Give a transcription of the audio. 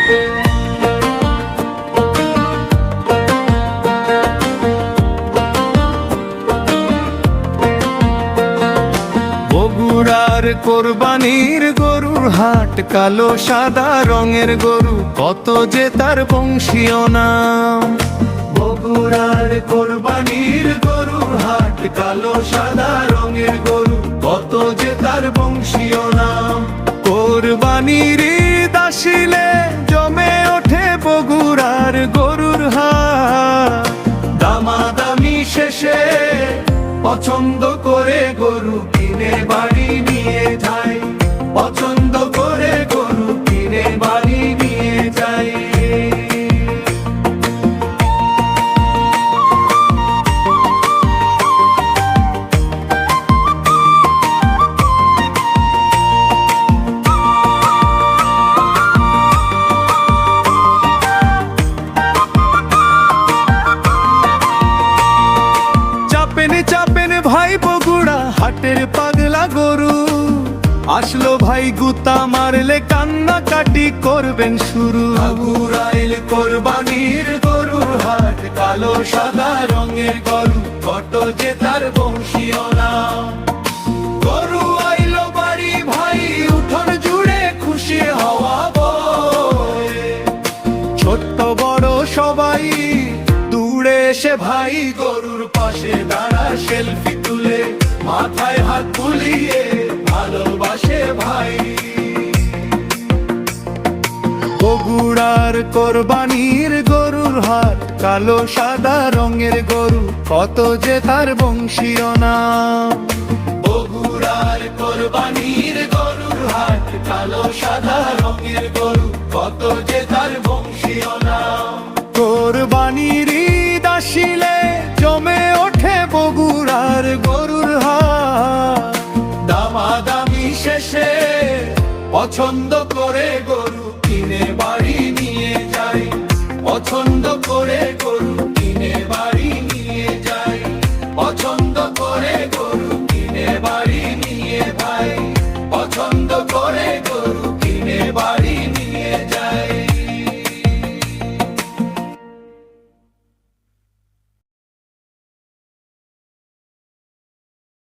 বগুড়ার কোরবানির গরুর হাট, কালো সাদা রঙের গরু, কত যে তার বংশীয় নাম। বগুড়ার কোরবানির গরুর হাট, কালো সাদা রঙের গরু, কত যে তার বংশীয় নাম। কোরবানির ঈদ আসিলে জমে ওঠে বগুড়ার গরুর হাট। দামাদামি শেষে পছন্দ করে গরু কিনে বাড়ি নিয়ে যায়, পছন্দ করে গরু কিনে বাড়ি নিয়ে যায়। চাপেন ভাই বগুড়া হাটের পাগলা গরু, আসলো ভাই গুতা মারলে কান্না কাটি করবেন শুরু। বগুড়াইল কোরবানির গরুর হাট, কালো সাদা রঙের গরু, কত যে তার বংশীয় নাম। গরু আইলো বাড়ি ভাই, উঠোন জুড়ে খুশি হওয়া বয়। ছোট্ট বড় সবাই দূরে এসে ভাই গরুর পাশে দাঁড়া সেলফি তুলে, মাথায় হাত বুলিয়ে ভালোবাসে ভাই। বগুড়ার কোরবানির গরুর হাট, কালো সাদা রঙের গরু, কত যে তার বংশীয় নাম। বগুড়ার কোরবানির গরুর হাট, কালো সাদা রঙের গরু, কত যে তার বংশীয় নাম। কোরবানির ঈদ আসিলে জমে ওঠে বগুড়ার গরুর হাট। দামাদামি শেষে পছন্দ করে গরু কিনে বাড়ি নিয়ে যায়, পছন্দ করে গরু কিনে বাড়ি নিয়ে যায়, পছন্দ